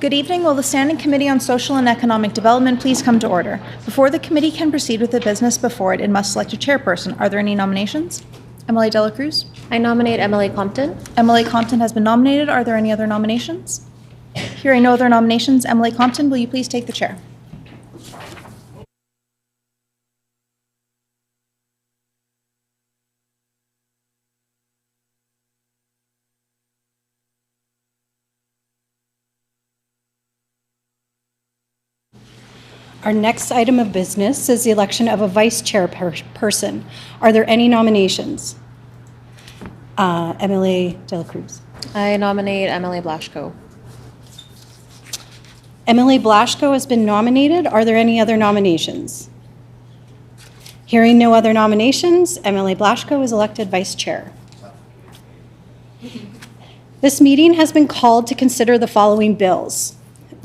Good evening. Will the Standing Committee on Social and Economic Development please come to order? Before the committee can proceed with the business before it, it must select a chairperson. Are there any nominations? Emily Dela Cruz. I nominate Emily Compton. Emily Compton has been nominated. Are there any other nominations? Hearing no other nominations, Emily Compton, will you please take the chair? Our next item of business is the election of a vice chairperson. Are there any nominations? Emily Dela Cruz. I nominate Emily Blaschko. Emily Blaschko has been nominated. Are there any other nominations? Hearing no other nominations, Emily Blaschko is elected vice chair. This meeting has been called to consider the following bills.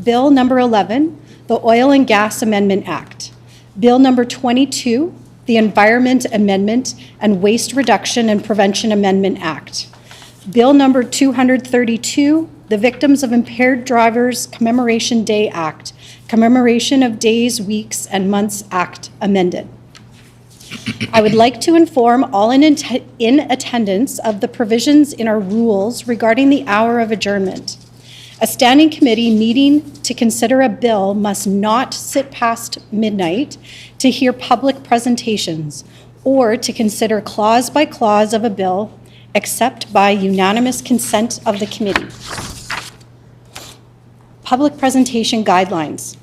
Bill number 11, the Oil and Gas Amendment Act. Bill number 22, the Environment Amendment and Waste Reduction and Prevention Amendment Act. Bill number 232, the Victims of Impaired Drivers Commemoration Day Act, Commemoration of Days, Weeks, and Months Act, amended. I would like to inform all in attendance of the provisions in our rules regarding the hour of adjournment. A standing committee meeting to consider a bill must not sit past midnight to hear public presentations or to consider clause by clause of a bill except by unanimous consent of the committee. Public presentation guidelines.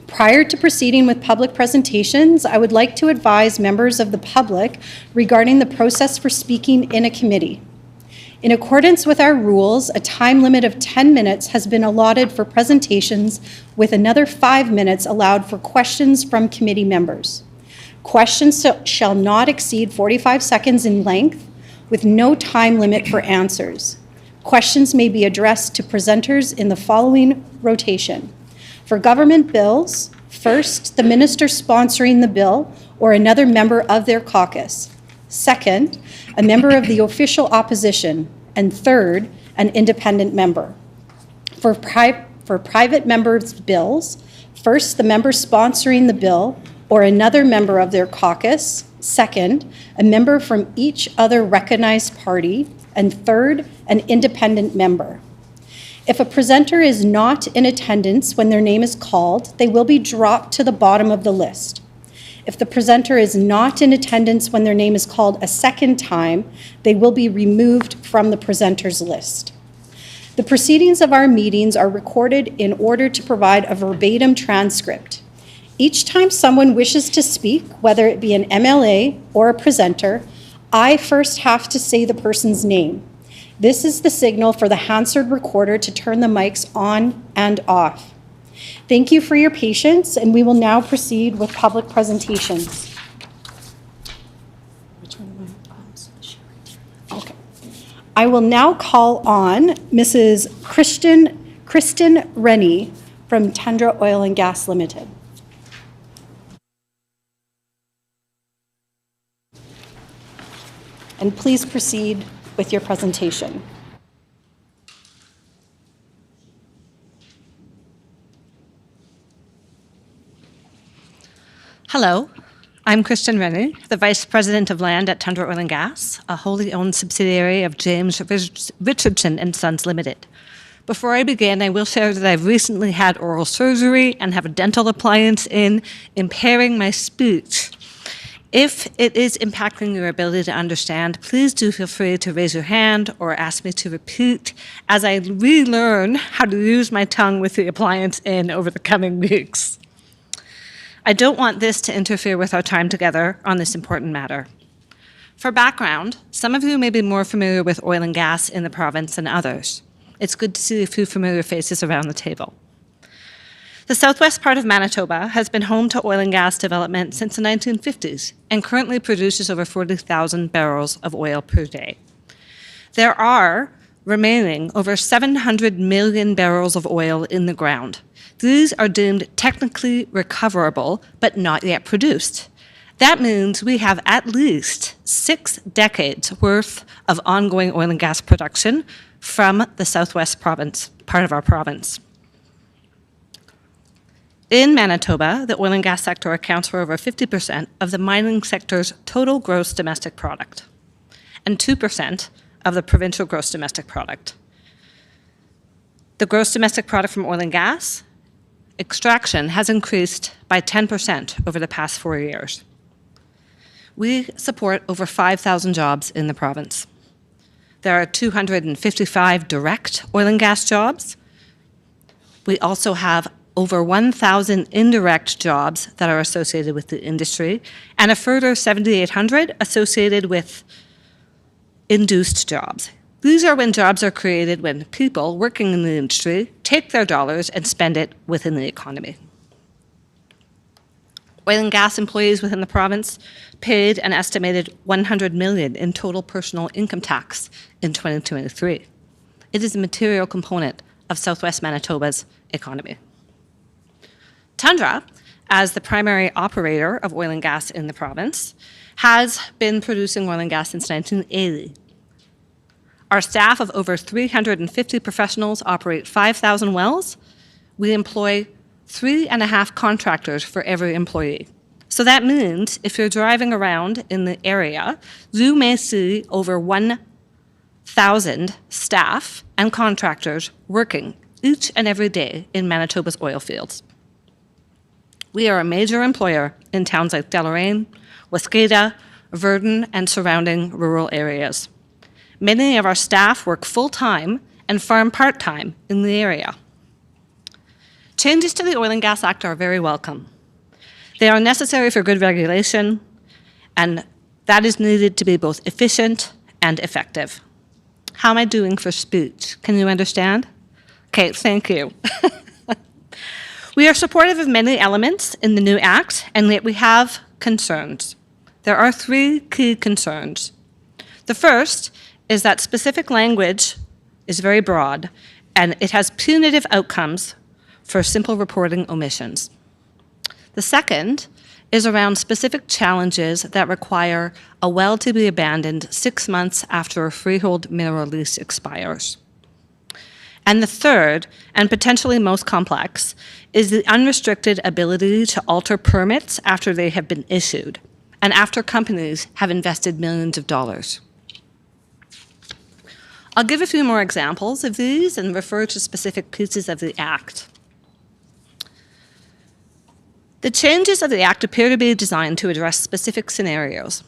Prior to proceeding with public presentations, I would like to advise members of the public regarding the process for speaking in a committee. In accordance with our rules, a time limit of 10 minutes has been allotted for presentations, with another 5 minutes allowed for questions from committee members. Questions shall not exceed 45 seconds in length, with no time limit for answers. Questions may be addressed to presenters in the following rotation. For government bills, first, the minister sponsoring the bill or another member of their caucus. Second, a member of the official opposition, and third, an independent member. For private members' bills, first, the member sponsoring the bill or another member of their caucus. Second, a member from each other recognized party, and third, an independent member. If a presenter is not in attendance when their name is called, they will be dropped to the bottom of the list. If the presenter is not in attendance when their name is called a second time, they will be removed from the presenter's list. The proceedings of our meetings are recorded in order to provide a verbatim transcript. Each time someone wishes to speak, whether it be an MLA or a presenter, I first have to say the person's name. This is the signal for the Hansard recorder to turn the mics on and off. Thank you for your patience, and we will now proceed with public presentations. Okay. I will now call on Mrs. Kristen Rennie from Tundra Oil and Gas Limited. And please proceed with your presentation. Hello, I'm Kristen Rennie, the Vice President of Land at Tundra Oil and Gas, a wholly owned subsidiary of James Richardson and Sons Limited. Before I begin, I will share that I've recently had oral surgery and have a dental appliance in, impairing my speech. If it is impacting your ability to understand, please do feel free to raise your hand or ask me to repeat as I relearn how to use my tongue with the appliance in over the coming weeks. I don't want this to interfere with our time together on this important matter. For background, some of you may be more familiar with oil and gas in the province than others. It's good to see a few familiar faces around the table. The southwest part of Manitoba has been home to oil and gas development since the 1950s and currently produces over 40,000 barrels of oil per day. There are remaining over 700 million barrels of oil in the ground. These are deemed technically recoverable, but not yet produced. That means we have at least 6 decades worth of ongoing oil and gas production from the southwest province, part of our province. In Manitoba, the oil and gas sector accounts for over 50% of the mining sector's total gross domestic product and 2% of the provincial gross domestic product. The gross domestic product from oil and gas extraction has increased by 10% over the past 4 years. We support over 5,000 jobs in the province. There are 255 direct oil and gas jobs. We also have over 1,000 indirect jobs that are associated with the industry, and a further 7,800 associated with induced jobs. These are when jobs are created when people working in the industry take their dollars and spend it within the economy. Oil and gas employees within the province paid an estimated $100 million in total personal income tax in 2023. It is a material component of Southwest Manitoba's economy. Tundra, as the primary operator of oil and gas in the province, has been producing oil and gas since 1980. Our staff of over 350 professionals operate 5,000 wells. We employ 3.5 contractors for every employee. So that means if you're driving around in the area, you may see over 1,000 staff and contractors working each and every day in Manitoba's oil fields. We are a major employer in towns like Deloraine, Waskata, Verdun, and surrounding rural areas. Many of our staff work full-time and farm part-time in the area. Changes to the Oil and Gas Act are very welcome. They are necessary for good regulation, and that is needed to be both efficient and effective. How am I doing for speech? Can you understand? Okay, thank you. We are supportive of many elements in the new Act, and yet we have concerns. There are 3 key concerns. The first is that specific language is very broad, and it has punitive outcomes for simple reporting omissions. The second is around specific challenges that require a well to be abandoned 6 months after a freehold mineral lease expires. And the third, and potentially most complex, is the unrestricted ability to alter permits after they have been issued and after companies have invested millions of dollars. I'll give a few more examples of these and refer to specific pieces of the Act. The changes of the Act appear to be designed to address specific scenarios.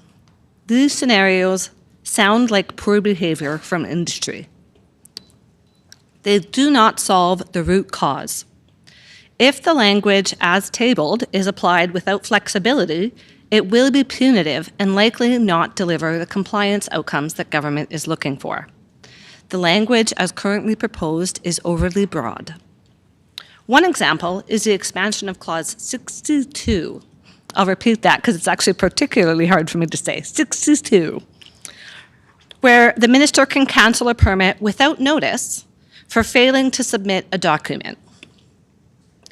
These scenarios sound like poor behavior from industry. They do not solve the root cause. If the language as tabled is applied without flexibility, it will be punitive and likely not deliver the compliance outcomes that government is looking for. The language as currently proposed is overly broad. One example is the expansion of Clause 62. I'll repeat that because it's actually particularly hard for me to say. 62, where the minister can cancel a permit without notice for failing to submit a document.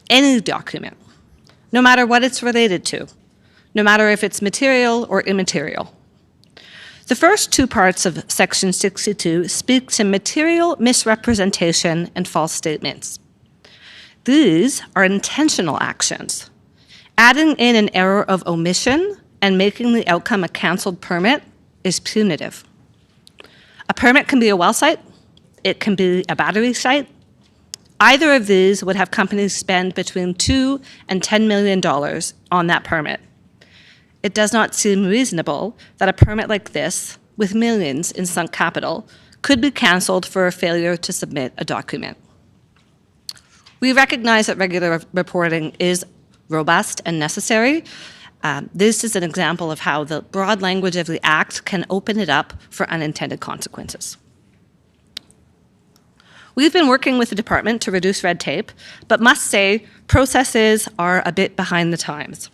Any document, no matter what it's related to, no matter if it's material or immaterial. The first 2 parts of Section 62 speak to material misrepresentation and false statements. These are intentional actions. Adding in an error of omission and making the outcome a canceled permit is punitive. A permit can be a well site, it can be a battery site. Either of these would have companies spend between $2 and $10 million on that permit. It does not seem reasonable that a permit like this, with millions in sunk capital, could be canceled for a failure to submit a document. We recognize that regular reporting is robust and necessary. This is an example of how the broad language of the Act can open it up for unintended consequences. We've been working with the department to reduce red tape, but must say processes are a bit behind the times.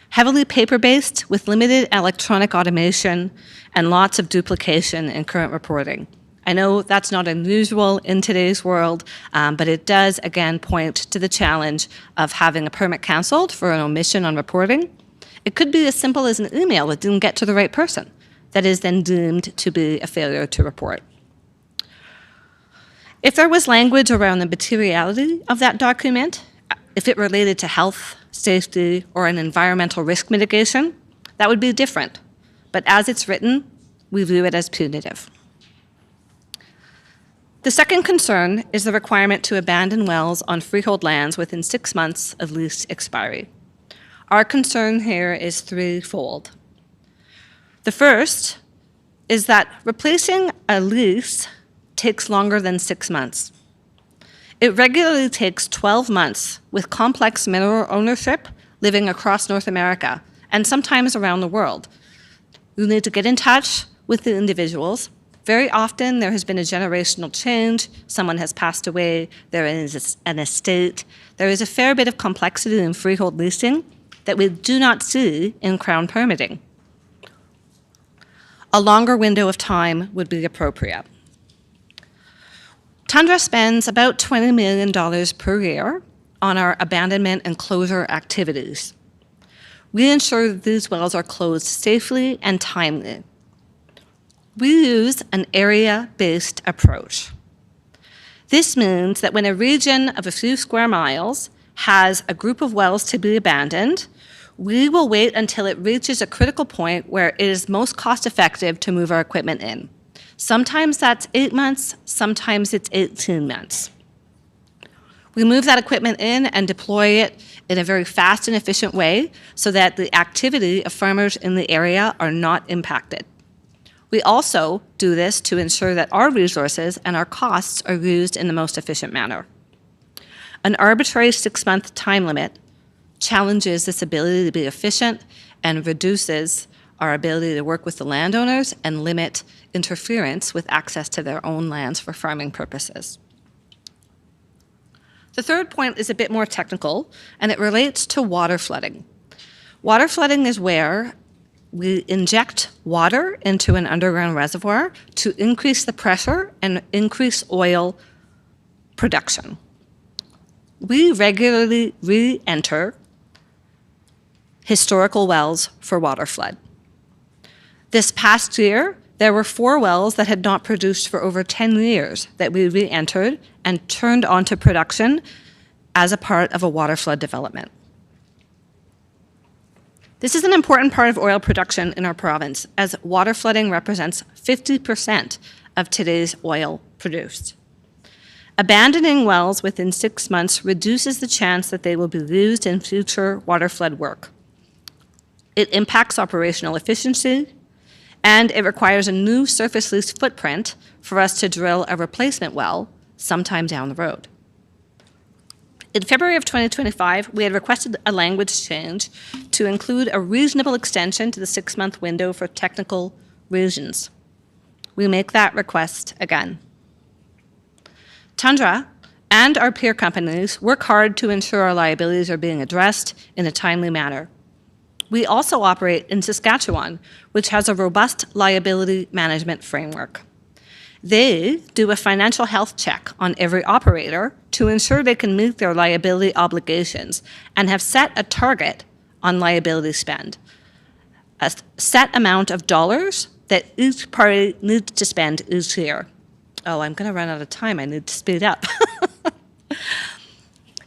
Heavily paper-based with limited electronic automation and lots of duplication in current reporting. I know that's not unusual in today's world, but it does, again, point to the challenge of having a permit canceled for an omission on reporting. It could be as simple as an email that didn't get to the right person, that is then deemed to be a failure to report. If there was language around the materiality of that document, if it related to health, safety, or an environmental risk mitigation, that would be different. But as it's written, we view it as punitive. The second concern is the requirement to abandon wells on freehold lands within 6 months of lease expiry. Our concern here is threefold. The first is that replacing a lease takes longer than 6 months. It regularly takes 12 months with complex mineral ownership living across North America and sometimes around the world. You need to get in touch with the individuals. Very often there has been a generational change, someone has passed away, there is an estate. There is a fair bit of complexity in freehold leasing that we do not see in Crown permitting. A longer window of time would be appropriate. Tundra spends about $20 million per year on our abandonment and closure activities. We ensure that these wells are closed safely and timely. We use an area-based approach. This means that when a region of a few square miles has a group of wells to be abandoned, we will wait until it reaches a critical point where it is most cost-effective to move our equipment in. Sometimes that's 8 months, sometimes it's 18 months. We move that equipment in and deploy it in a very fast and efficient way so that the activity of farmers in the area are not impacted. We also do this to ensure that our resources and our costs are used in the most efficient manner. An arbitrary 6-month time limit challenges this ability to be efficient and reduces our ability to work with the landowners and limit interference with access to their own lands for farming purposes. The third point is a bit more technical, and it relates to water flooding. Water flooding is where we inject water into an underground reservoir to increase the pressure and increase oil production. We regularly re-enter historical wells for water flood. This past year, there were 4 wells that had not produced for over 10 years that we re-entered and turned onto production as a part of a water flood development. This is an important part of oil production in our province, as water flooding represents 50% of today's oil produced. Abandoning wells within 6 months reduces the chance that they will be used in future water flood work. It impacts operational efficiency, and it requires a new surface lease footprint for us to drill a replacement well sometime down the road. In February of 2025, we had requested a language change to include a reasonable extension to the 6-month window for technical reasons. We make that request again. Tundra and our peer companies work hard to ensure our liabilities are being addressed in a timely manner. We also operate in Saskatchewan, which has a robust liability management framework. They do a financial health check on every operator to ensure they can meet their liability obligations and have set a target on liability spend, a set amount of dollars that each party needs to spend each year. Oh, I'm going to run out of time. I need to speed up.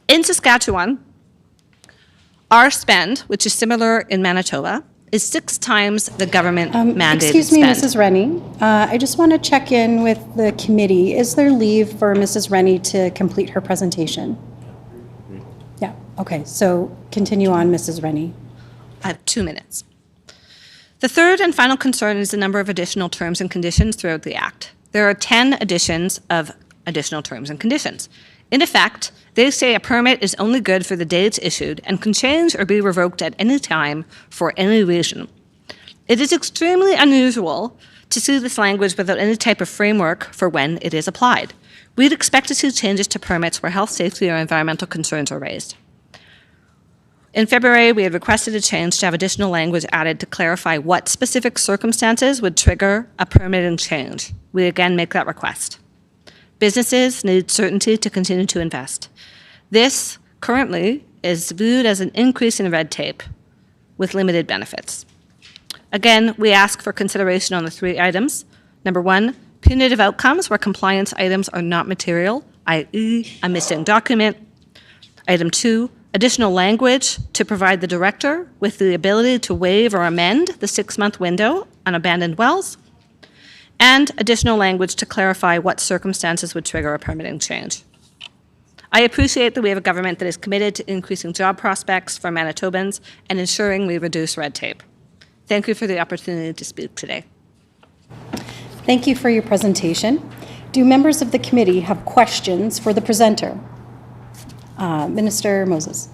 In Saskatchewan, our spend, which is similar in Manitoba, is 6 times the government mandated Excuse me, spend. Mrs. Rennie. I just want to check in with the committee. Is there leave for Mrs. Rennie to complete her presentation? Yeah, okay. So continue on, Mrs. Rennie. I have 2 minutes. The third and final concern is the number of additional terms and conditions throughout the Act. There are 10 additions of additional terms and conditions. In effect, they say a permit is only good for the day it's issued and can change or be revoked at any time for any reason. It is extremely unusual to see this language without any type of framework for when it is applied. We'd expect to see changes to permits where health, safety, or environmental concerns are raised. In February, we had requested a change to have additional language added to clarify what specific circumstances would trigger a permitting change. We again make that request. Businesses need certainty to continue to invest. This currently is viewed as an increase in red tape with limited benefits. Again, we ask for consideration on the 3 items. Number 1, punitive outcomes where compliance items are not material, i.e. a missing document. Item 2, additional language to provide the director with the ability to waive or amend the 6-month window on abandoned wells, and additional language to clarify what circumstances would trigger a permitting change. I appreciate that we have a government that is committed to increasing job prospects for Manitobans and ensuring we reduce red tape. Thank you for the opportunity to speak today. Thank you for your presentation. Do members of the committee have questions for the presenter? Minister Moses.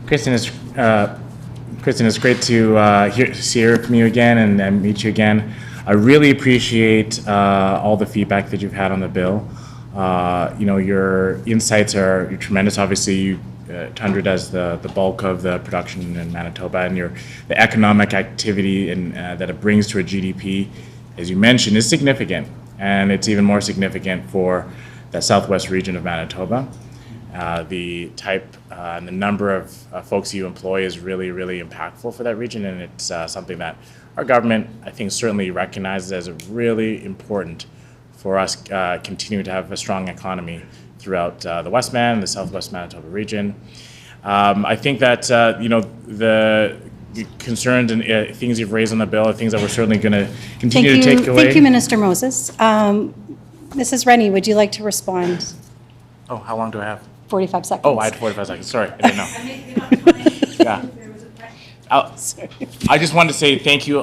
Kristen, it's great to hear from you again and meet you again. I really appreciate all the feedback that you've had on the bill. Your insights are tremendous. Obviously, Tundra does the bulk of the production in Manitoba, and the economic activity that it brings to a GDP, as you mentioned, is significant, and it's even more significant for the southwest region of Manitoba. The type and the number of folks you employ is really, really impactful for that region, and it's something that our government, I think, certainly recognizes as really important for us continuing to have a strong economy throughout the Westman, the Southwest Manitoba region. I think that the concerns and things you've raised on the bill are things that we're certainly going to continue to take away. Thank you, Minister Moses. Mrs. Rennie, would you like to respond? Oh, how long do I have? 45 seconds. Oh, I had 45 seconds. Sorry, I didn't know. Yeah. I just wanted to say thank you.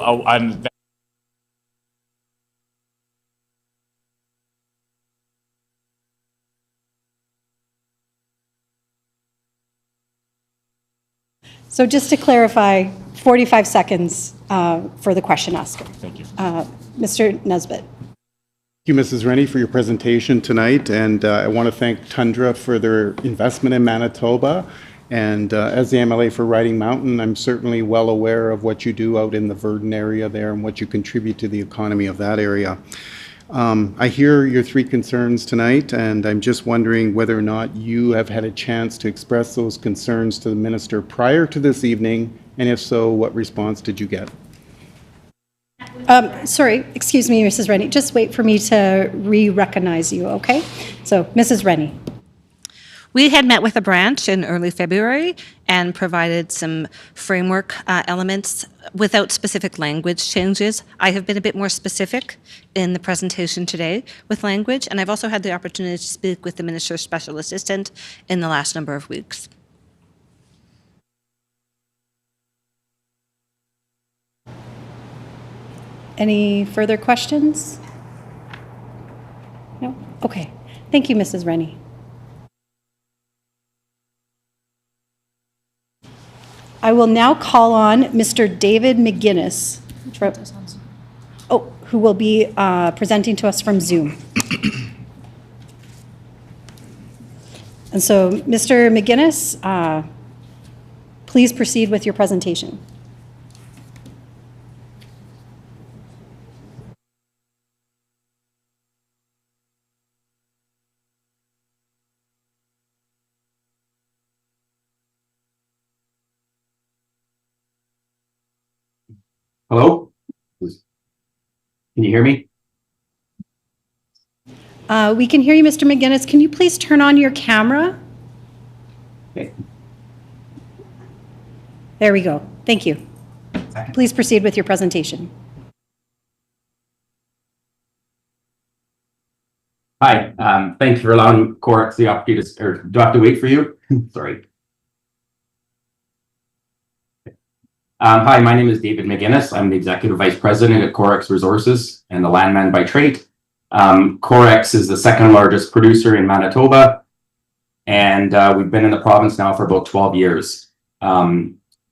So just to clarify, 45 seconds for the question asker. Thank you. Mr. Nesbitt. Thank you, Mrs. Rennie, for your presentation tonight, and I want to thank Tundra for their investment in Manitoba. And as the MLA for Riding Mountain, I'm certainly well aware of what you do out in the Verdon area there and what you contribute to the economy of that area. I hear your 3 concerns tonight, and I'm just wondering whether or not you have had a chance to express those concerns to the minister prior to this evening, and if so, what response did you get? Sorry, excuse me, Mrs. Rennie. Just wait for me to re-recognize you, okay? So, Mrs. Rennie. We had met with a branch in early February and provided some framework elements without specific language changes. I have been a bit more specific in the presentation today with language, and I've also had the opportunity to speak with the Minister's Special Assistant in the last number of weeks. Any further questions? No? Okay. Thank you, Mrs. Rennie. I will now call on Mr. David McGuinness, who will be presenting to us from Zoom. And so, Mr. McGuinness, please proceed with your presentation. Hello? Can you hear me? We can hear you, Mr. McGuinness. Can you please turn on your camera? Okay. There we go. Thank you. Please proceed with your presentation. Hi, thanks for allowing Corex the opportunity to, or do I have to wait for you? Sorry. Hi, my name is David McGuinness. I'm the Executive Vice President at Corex Resources and the landman by trade. Corex is the 2nd largest producer in Manitoba, and we've been in the province now for about 12 years.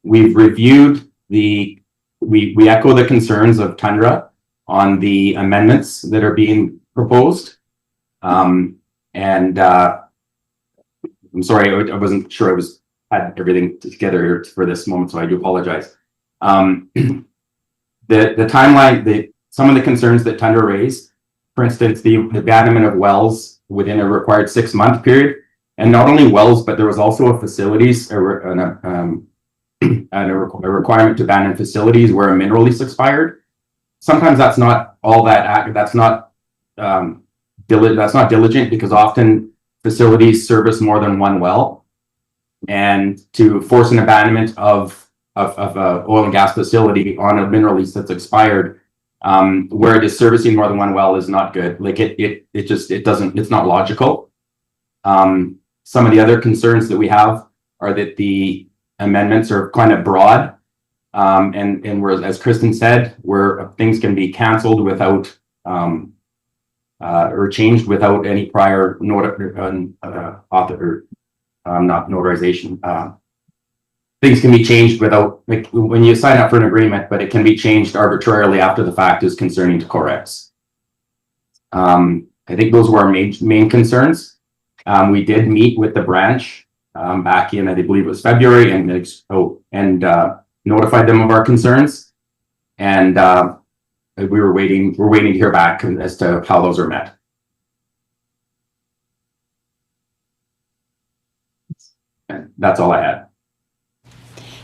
We've reviewed we echo the concerns of Tundra on the amendments that are being proposed. I'm sorry, I wasn't sure had everything together here for this moment, so I do apologize. The timeline, some of the concerns that Tundra raised, for instance, the abandonment of wells within a required 6-month period, and not only wells, but there was also a requirement to abandon facilities where a mineral lease expired. Sometimes that's not all that that's not diligent, because often facilities service more than one well. and to force an abandonment of a oil and gas facility on a mineral lease that's expired, where it is servicing more than one well is not good. Like it's not logical. Some of the other concerns that we have are that the amendments are kind of broad. And where, as Kristen said, where things can be canceled without, or changed without any prior not notarization. Things can be changed without, like when you sign up for an agreement, but it can be changed arbitrarily after the fact is concerning to Corex. I think those were our main concerns. We did meet with the branch back in, I believe it was February, and notified them of our concerns. And we're waiting to hear back as to how those are met. And that's all I had.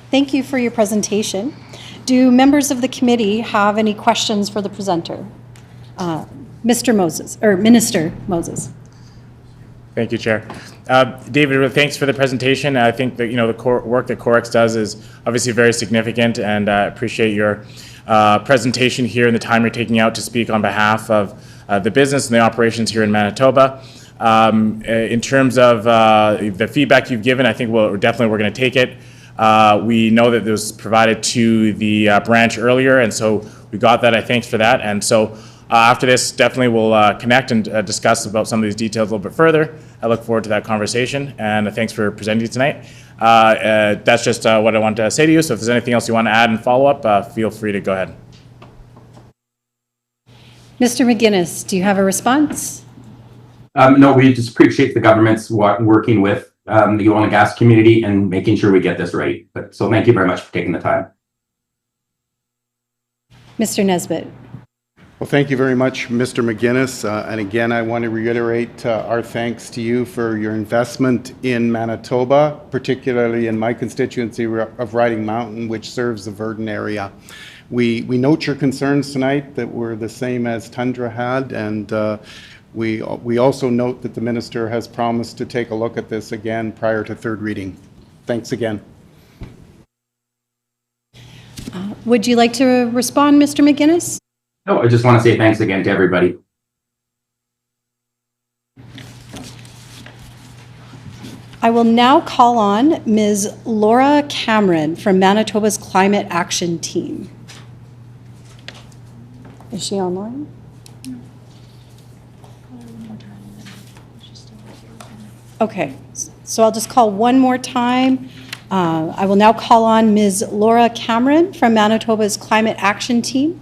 Thank you for your presentation. Do members of the committee have any questions for the presenter? Mr. Moses, or Minister Moses. Thank you, Chair. David, thanks for the presentation. I think that the work that Corex does is obviously very significant, and I appreciate your presentation here and the time you're taking out to speak on behalf of the business and the operations here in Manitoba. In terms of the feedback you've given, I think we're going to take it. We know that it was provided to the branch earlier, and so we got that. Thanks for that. And so after this, definitely we'll connect and discuss about some of these details a little bit further. I look forward to that conversation, and thanks for presenting tonight. That's just what I wanted to say to you. So if there's anything else you want to add and follow up, feel free to go ahead. Mr. McGuinness, do you have a response? No, we just appreciate the government's working with the oil and gas community and making sure we get this right. So thank you very much for taking the time. Mr. Nesbitt. Well, thank you very much, Mr. McGuinness. And again, I want to reiterate our thanks to you for your investment in Manitoba, particularly in my constituency of Riding Mountain, which serves the Verdun area. We note your concerns tonight that were the same as Tundra had, and we also note that the minister has promised to take a look at this again prior to third reading. Thanks again. Would you like to respond, Mr. McGuinness? No, I just want to say thanks again to everybody. I will now call on Ms. Laura Cameron from Manitoba's Climate Action Team. Is she online? Okay, so I'll just call one more time. I will now call on Ms. Laura Cameron from Manitoba's Climate Action Team.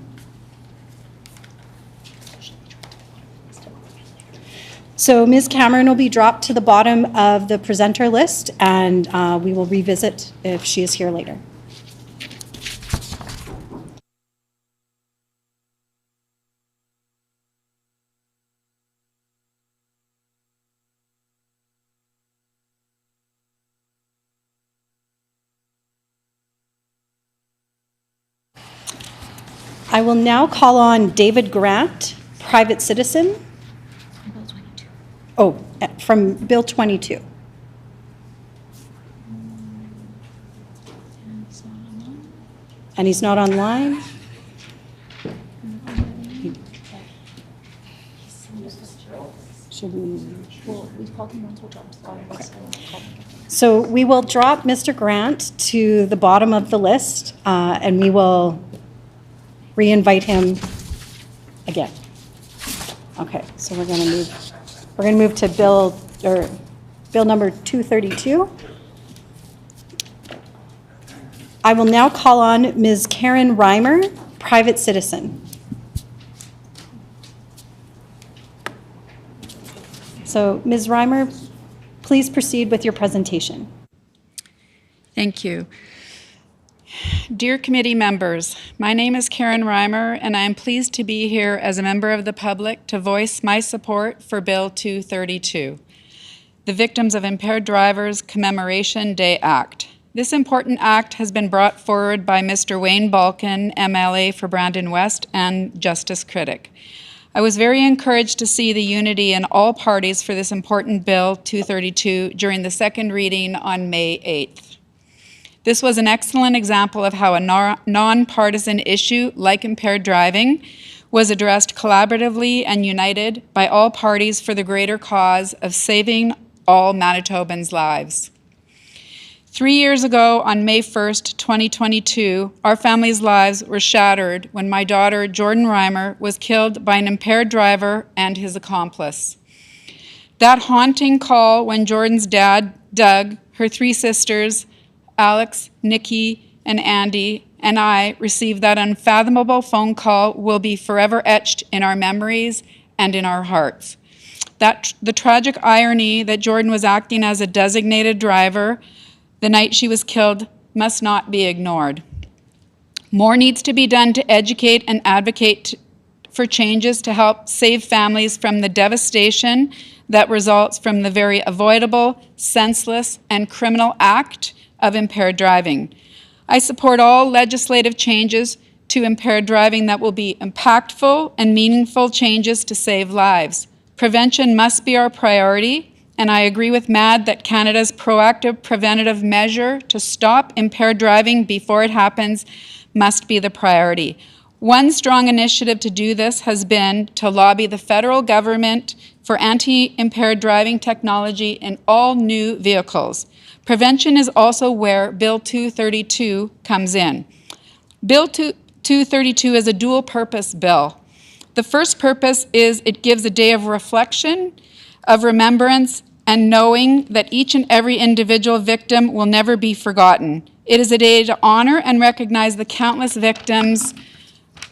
So Ms. Cameron will be dropped to the bottom of the presenter list, and we will revisit if she is here later. I will now call on David Grant, private citizen. Oh, from Bill 22. And he's not online? Should we? Well, we've called him once, we'll drop to the bottom. Okay. So we will drop Mr. Grant to the bottom of the list, and we will re-invite him again. Okay, so we're going to move to bill number 232. I will now call on Ms. Karen Reimer, private citizen. So Ms. Reimer, please proceed with your presentation. Thank you. Dear committee members, my name is Karen Reimer, and I am pleased to be here as a member of the public to voice my support for Bill 232, the Victims of Impaired Drivers Commemoration Day Act. This important act has been brought forward by Mr. Wayne Balkin, MLA for Brandon West, and Justice Critic. I was very encouraged to see the unity in all parties for this important Bill 232 during the second reading on May 8th. This was an excellent example of how a nonpartisan issue like impaired driving was addressed collaboratively and united by all parties for the greater cause of saving all Manitobans' lives. 3 years ago, on May 1st, 2022, our family's lives were shattered when my daughter, Jordan Reimer, was killed by an impaired driver and his accomplice. That haunting call when Jordan's dad, Doug, her 3 sisters, Alex, Nikki, and Andy, and I received that unfathomable phone call will be forever etched in our memories and in our hearts. The tragic irony that Jordan was acting as a designated driver the night she was killed must not be ignored. More needs to be done to educate and advocate for changes to help save families from the devastation that results from the very avoidable, senseless, and criminal act of impaired driving. I support all legislative changes to impaired driving that will be impactful and meaningful changes to save lives. Prevention must be our priority, and I agree with MAD that Canada's proactive preventative measure to stop impaired driving before it happens must be the priority. One strong initiative to do this has been to lobby the federal government for anti-impaired driving technology in all new vehicles. Prevention is also where Bill 232 comes in. Bill 232 is a dual-purpose bill. The first purpose is it gives a day of reflection, of remembrance, and knowing that each and every individual victim will never be forgotten. It is a day to honor and recognize the countless victims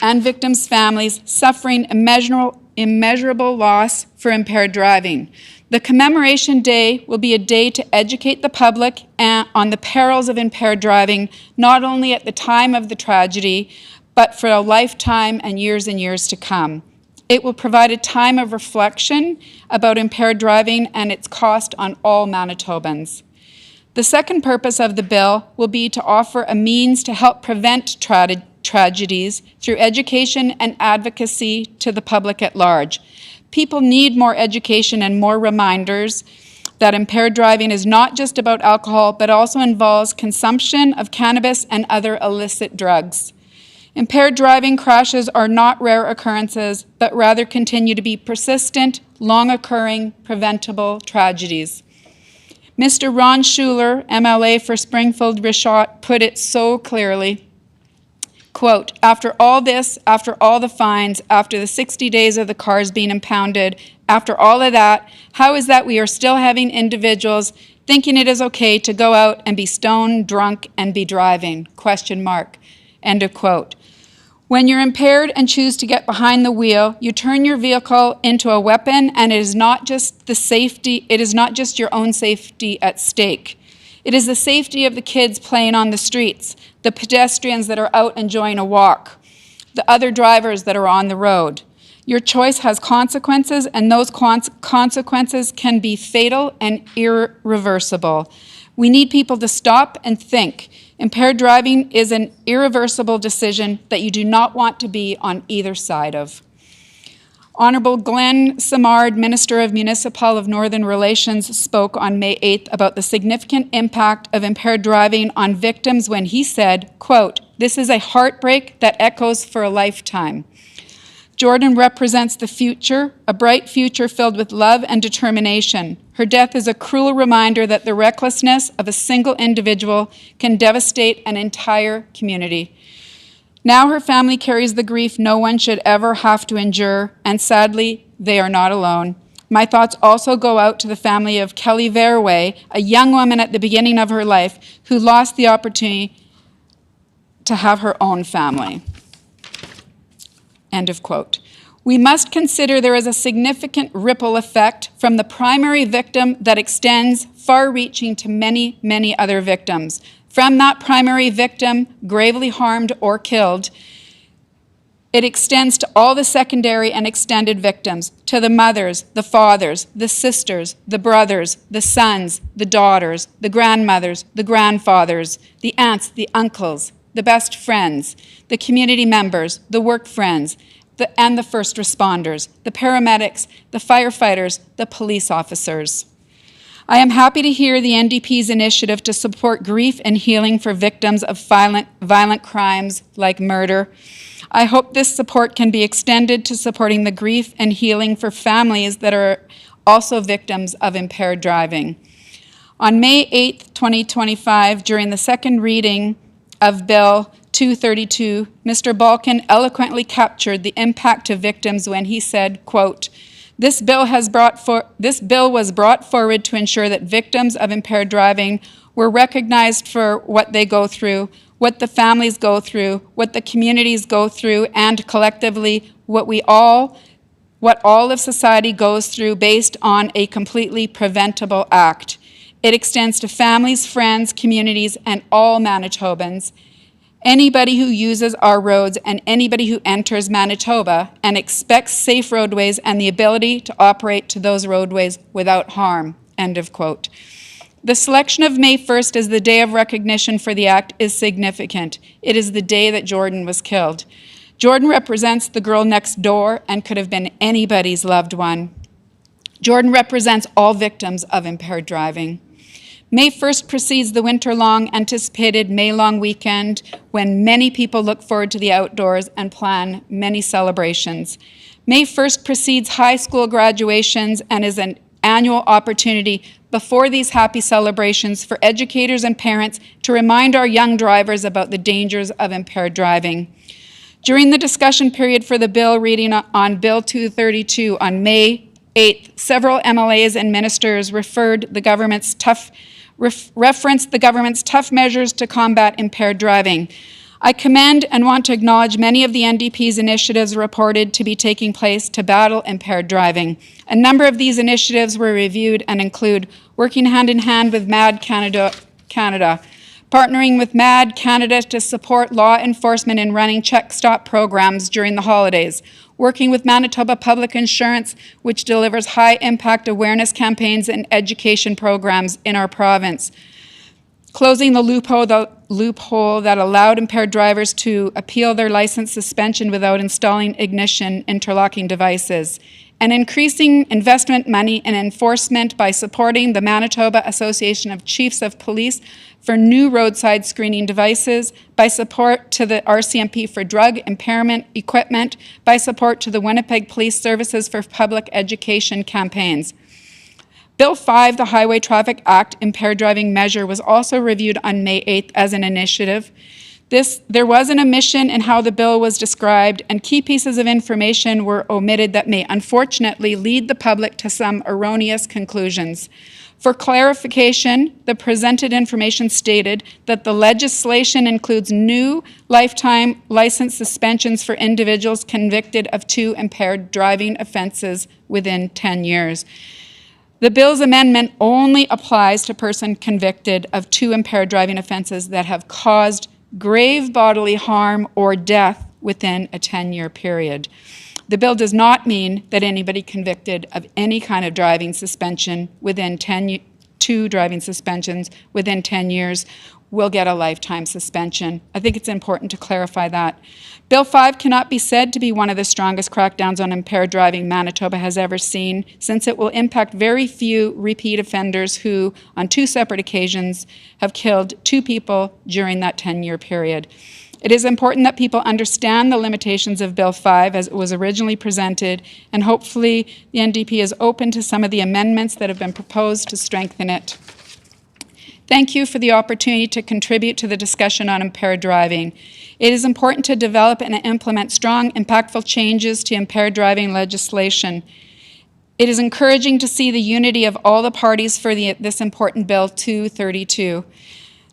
and victims' families suffering immeasurable loss for impaired driving. The Commemoration Day will be a day to educate the public on the perils of impaired driving, not only at the time of the tragedy, but for a lifetime and years to come. It will provide a time of reflection about impaired driving and its cost on all Manitobans. The second purpose of the bill will be to offer a means to help prevent tragedies through education and advocacy to the public at large. People need more education and more reminders that impaired driving is not just about alcohol, but also involves consumption of cannabis and other illicit drugs. Impaired driving crashes are not rare occurrences, but rather continue to be persistent, long-occurring, preventable tragedies. Mr. Ron Schuler, MLA for Springfield-Richot, put it so clearly, quote, "After all this, after all the fines, after the 60 days of the cars being impounded, after all of that, how is that we are still having individuals thinking it is okay to go out and be stoned, drunk, and be driving? Question mark." End of quote. When you're impaired and choose to get behind the wheel, you turn your vehicle into a weapon, and it is not just your own safety at stake. It is the safety of the kids playing on the streets, the pedestrians that are out enjoying a walk, the other drivers that are on the road. Your choice has consequences, and those consequences can be fatal and irreversible. We need people to stop and think. Impaired driving is an irreversible decision that you do not want to be on either side of. Honourable Glenn Simard, Minister of Municipal of Northern Relations, spoke on May 8th about the significant impact of impaired driving on victims when he said, quote, "This is a heartbreak that echoes for a lifetime." Jordan represents the future, a bright future filled with love and determination. Her death is a cruel reminder that the recklessness of a single individual can devastate an entire community. Now her family carries the grief no one should ever have to endure, and sadly, they are not alone. My thoughts also go out to the family of Kelly Verway, a young woman at the beginning of her life who lost the opportunity to have her own family. End of quote. We must consider there is a significant ripple effect from the primary victim that extends far-reaching to many, many other victims. From that primary victim, gravely harmed or killed, it extends to all the secondary and extended victims, to the mothers, the fathers, the sisters, the brothers, the sons, the daughters, the grandmothers, the grandfathers, the aunts, the uncles, the best friends, the community members, the work friends, and the first responders, the paramedics, the firefighters, the police officers. I am happy to hear the NDP's initiative to support grief and healing for victims of violent crimes like murder. I hope this support can be extended to supporting the grief and healing for families that are also victims of impaired driving. On May 8, 2025, during the second reading of Bill 232, Mr. Balkin eloquently captured the impact to victims when he said, quote, This bill was brought forward to ensure that victims of impaired driving were recognized for what they go through, what the families go through, what the communities go through, and collectively what all of society goes through based on a completely preventable act. It extends to families, friends, communities, and all Manitobans. Anybody who uses our roads and anybody who enters Manitoba and expects safe roadways and the ability to operate to those roadways without harm, end of quote. The selection of May 1st as the day of recognition for the act is significant. It is the day that Jordan was killed. Jordan represents the girl next door and could have been anybody's loved one. Jordan represents all victims of impaired driving. May 1st precedes the winter-long anticipated May-long weekend when many people look forward to the outdoors and plan many celebrations. May 1st precedes high school graduations and is an annual opportunity before these happy celebrations for educators and parents to remind our young drivers about the dangers of impaired driving. During the discussion period for the bill reading on Bill 232 on May 8th, several MLAs and ministers referenced the government's tough measures to combat impaired driving. I commend and want to acknowledge many of the NDP's initiatives reported to be taking place to battle impaired driving. A number of these initiatives were reviewed and include working hand in hand with MAD Canada, partnering with MAD Canada to support law enforcement in running check-stop programs during the holidays, working with Manitoba Public Insurance, which delivers high-impact awareness campaigns and education programs in our province, closing the loophole that allowed impaired drivers to appeal their license suspension without installing ignition interlocking devices, and increasing investment money and enforcement by supporting the Manitoba Association of Chiefs of Police for new roadside screening devices, by support to the RCMP for drug impairment equipment, by support to the Winnipeg Police Services for public education campaigns. Bill 5, the Highway Traffic Act impaired driving measure, was also reviewed on May 8th as an initiative. There was an omission in how the bill was described, and key pieces of information were omitted that may unfortunately lead the public to some erroneous conclusions. For clarification, the presented information stated that the legislation includes new lifetime license suspensions for individuals convicted of 2 impaired driving offenses within 10 years. The bill's amendment only applies to persons convicted of 2 impaired driving offenses that have caused grave bodily harm or death within a 10-year period. The bill does not mean that anybody convicted of any kind of driving suspension within 2 driving suspensions within 10 years will get a lifetime suspension. I think it's important to clarify that. Bill 5 cannot be said to be one of the strongest crackdowns on impaired driving Manitoba has ever seen, since it will impact very few repeat offenders who, on 2 separate occasions, have killed 2 people during that 10-year period. It is important that people understand the limitations of Bill 5 as it was originally presented, and hopefully the NDP is open to some of the amendments that have been proposed to strengthen it. Thank you for the opportunity to contribute to the discussion on impaired driving. It is important to develop and implement strong, impactful changes to impaired driving legislation. It is encouraging to see the unity of all the parties for this important Bill 232.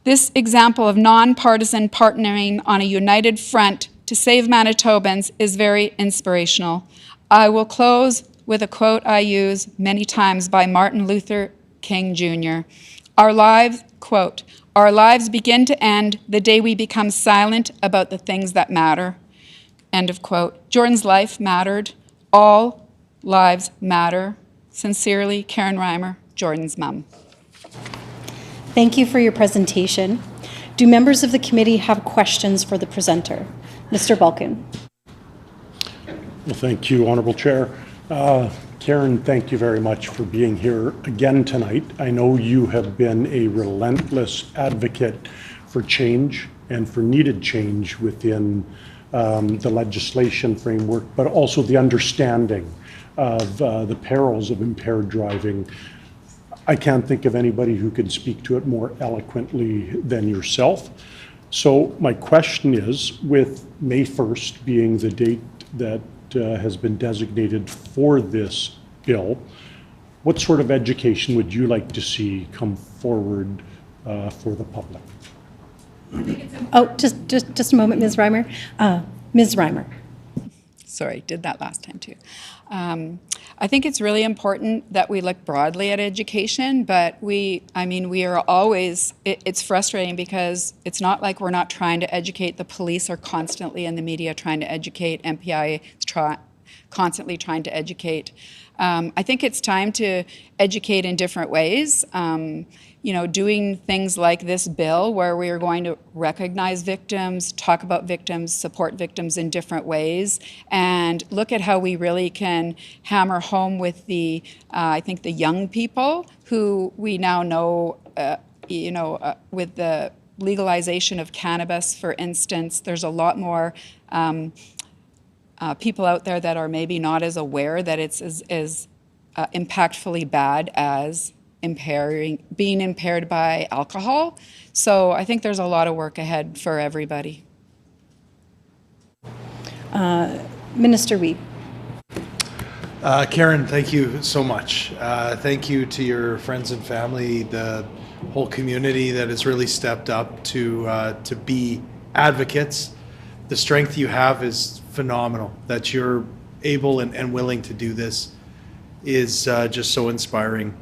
This example of nonpartisan partnering on a united front to save Manitobans is very inspirational. I will close with a quote I use many times by Martin Luther King Jr. Our lives, quote, "Our lives begin to end the day we become silent about the things that matter," end of quote. Jordan's life mattered. All lives matter. Sincerely, Karen Reimer, Jordan's mom. Thank you for your presentation. Do members of the committee have questions for the presenter? Mr. Balkin. Well, thank you, Honorable Chair. Karen, thank you very much for being here again tonight. I know you have been a relentless advocate for change and for needed change within the legislation framework, but also the understanding of the perils of impaired driving. I can't think of anybody who could speak to it more eloquently than yourself. So my question is, with May 1st being the date that has been designated for this bill, what sort of education would you like to see come forward for the public? Oh, just a moment, Ms. Reimer. Ms. Reimer. Sorry, did that last time too. I think it's really important that we look broadly at education, but we are always, it's frustrating because it's not like we're not trying to educate. The police are constantly in the media trying to educate. MPI is constantly trying to educate. I think it's time to educate in different ways. Doing things like this bill where we are going to recognize victims, talk about victims, support victims in different ways, and look at how we really can hammer home with the, I think, the young people who we now know, with the legalization of cannabis, for instance, there's a lot more people out there that are maybe not as aware that it's as impactfully bad as being impaired by alcohol. So I think there's a lot of work ahead for everybody. Minister Wiebe. Karen, thank you so much. Thank you to your friends and family, the whole community that has really stepped up to be advocates. The strength you have is phenomenal. That you're able and willing to do this is just so inspiring.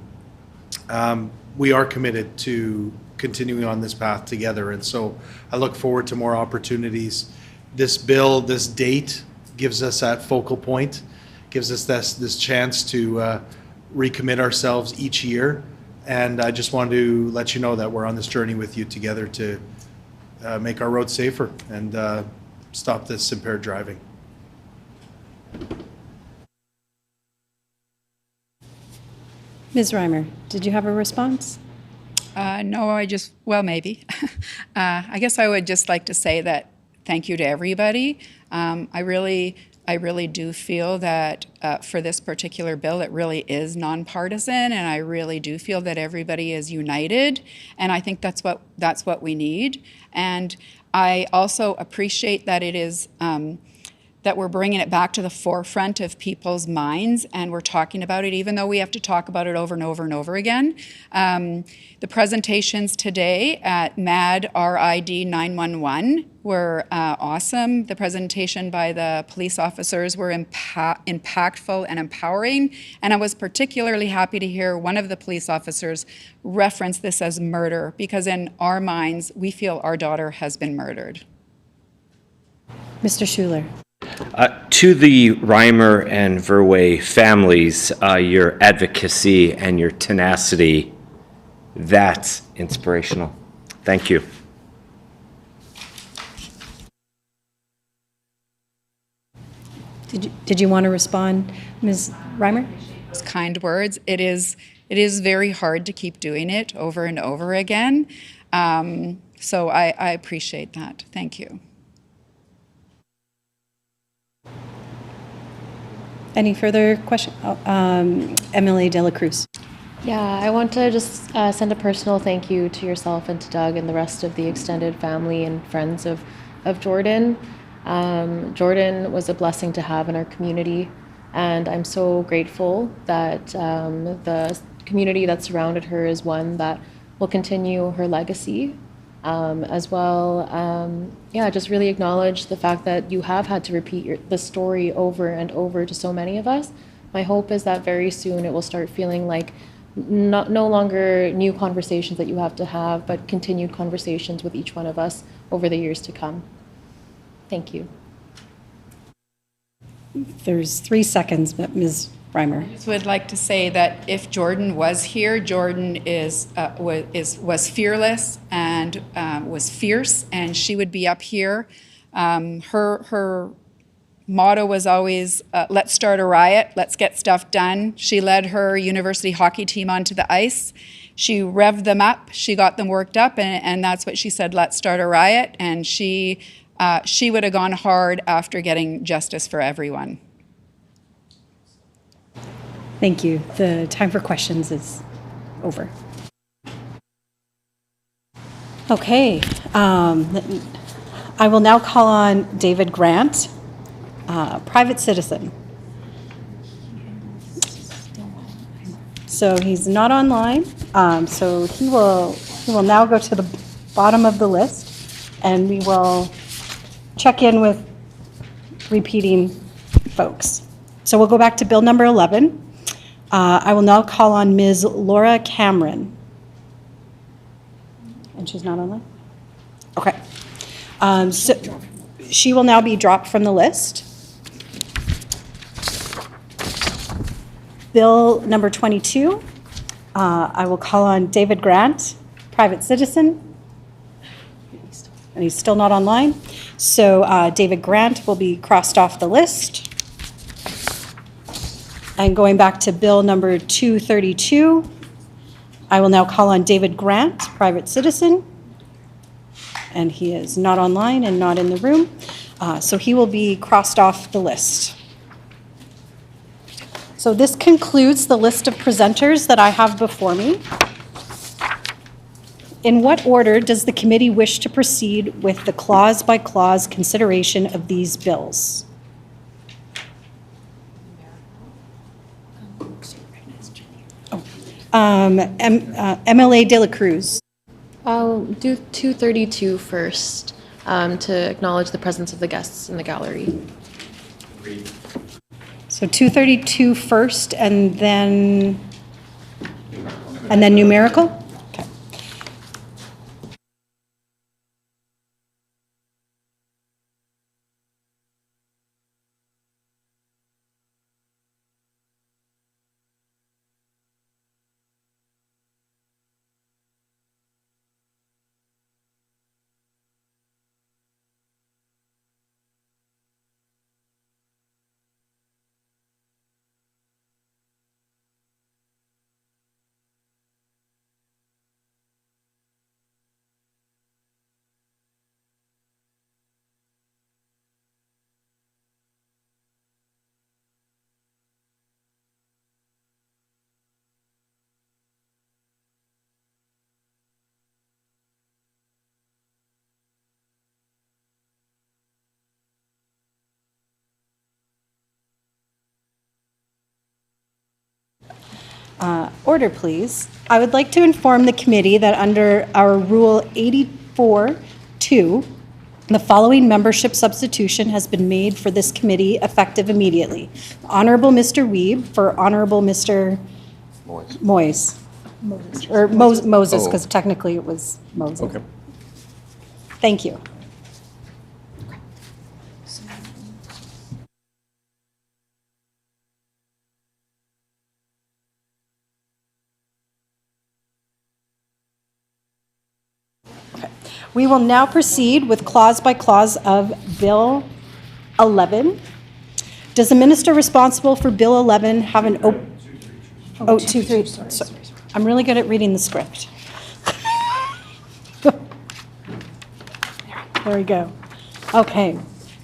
We are committed to continuing on this path together, and so I look forward to more opportunities. This bill, this date, gives us that focal point, gives us this chance to recommit ourselves each year, and I just wanted to let you know that we're on this journey with you together to make our roads safer and stop this impaired driving. Ms. Reimer, did you have a response? No, maybe. I guess I would just like to say that thank you to everybody. I really do feel that for this particular bill, it really is nonpartisan, and I really do feel that everybody is united, and I think that's what we need. And I also appreciate that it is that we're bringing it back to the forefront of people's minds, and we're talking about it, even though we have to talk about it over and over and over again. The presentations today at MAD RID 911 were awesome. The presentation by the police officers were impactful and empowering, and I was particularly happy to hear one of the police officers reference this as murder, because in our minds, we feel our daughter has been murdered. Mr. Schuler. To the Reimer and Verwey families, your advocacy and your tenacity, that's inspirational. Thank you. Did you want to respond, Ms. Reimer? Kind words. It is very hard to keep doing it over and over again. So I appreciate that. Thank you. Any further questions? Emily De La Cruz. Yeah, I want to just send a personal thank you to yourself and to Doug and the rest of the extended family and friends of Jordan. Jordan was a blessing to have in our community, and I'm so grateful that the community that surrounded her is one that will continue her legacy. As well, just really acknowledge the fact that you have had to repeat the story over and over to so many of us. My hope is that very soon it will start feeling like no longer new conversations that you have to have, but continued conversations with each one of us over the years to come. Thank you. There's 3 seconds, but Ms. Reimer. I just would like to say that if Jordan was here, Jordan was fearless and was fierce, and she would be up here. Her motto was always, let's start a riot, let's get stuff done. She led her university hockey team onto the ice. She revved them up, she got them worked up, and that's what she said, let's start a riot. And she would have gone hard after getting justice for everyone. Thank you. The time for questions is over. Okay. I will now call on David Grant, private citizen. So he's not online. So he will now go to the bottom of the list, and we will check in with repeating folks. So we'll go back to bill number 11. I will now call on Ms. Laura Cameron. And she's not online? Okay. So she will now be dropped from the list. Bill number 22, I will call on David Grant, private citizen. And he's still not online. So David Grant will be crossed off the list. And going back to bill number 232, I will now call on David Grant, private citizen. And he is not online and not in the room. So he will be crossed off the list. So this concludes the list of presenters that I have before me. In what order does the committee wish to proceed with the clause-by-clause consideration of these bills? MLA De La Cruz. I'll do 232 first to acknowledge the presence of the guests in the gallery. So 232 first and then numerical? Okay. Order, please. I would like to inform the committee that under our Rule 84-2, the following membership substitution has been made for this committee effective immediately. Honorable Mr. Weeb for Honorable Mr. Moyes. Or Moses, because technically it was Moses. Okay. Thank you. We will now proceed with clause by clause of Bill 11. Does the minister responsible for Bill 11 have an Oh, 2, 3. Sorry. I'm really good at reading the script. There we go. Okay.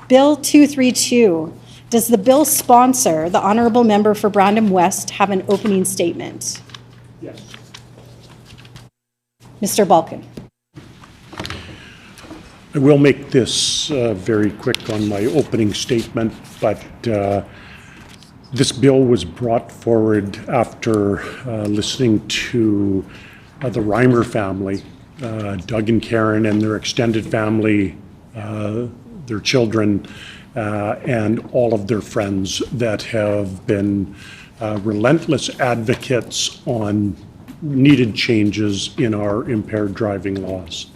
Bill 232. Does the bill sponsor, the honorable member for Brandon West, have an opening statement? Yes. Mr. Balkin. I will make this very quick on my opening statement, but this bill was brought forward after listening to the Reimer family, Doug and Karen and their extended family, their children, and all of their friends that have been relentless advocates on needed changes in our impaired driving laws.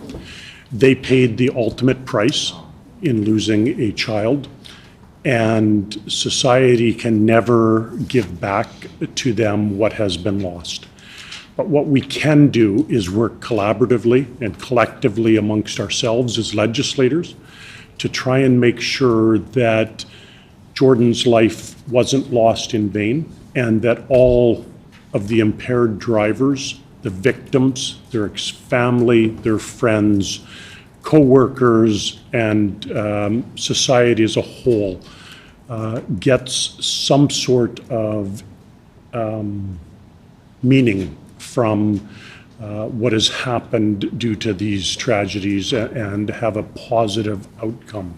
They paid the ultimate price in losing a child, and society can never give back to them what has been lost. But what we can do is work collaboratively and collectively amongst ourselves as legislators to try and make sure that Jordan's life wasn't lost in vain, and that all of the impaired drivers, the victims, their family, their friends, co-workers, and society as a whole gets some sort of meaning from what has happened due to these tragedies and have a positive outcome.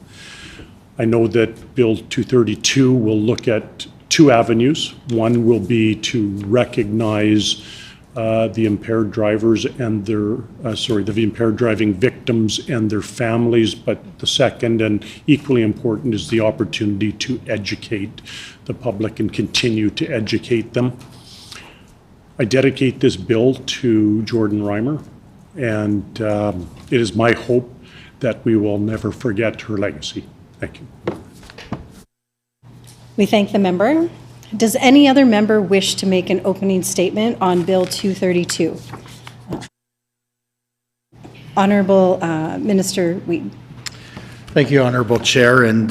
I know that Bill 232 will look at two avenues. One will be to recognize the impaired drivers and the impaired driving victims and their families, but the second and equally important is the opportunity to educate the public and continue to educate them. I dedicate this bill to Jordan Reimer, and it is my hope that we will never forget her legacy. Thank you. We thank the member. Does any other member wish to make an opening statement on Bill 232? Honorable Minister Whedon. Thank you, Honorable Chair, and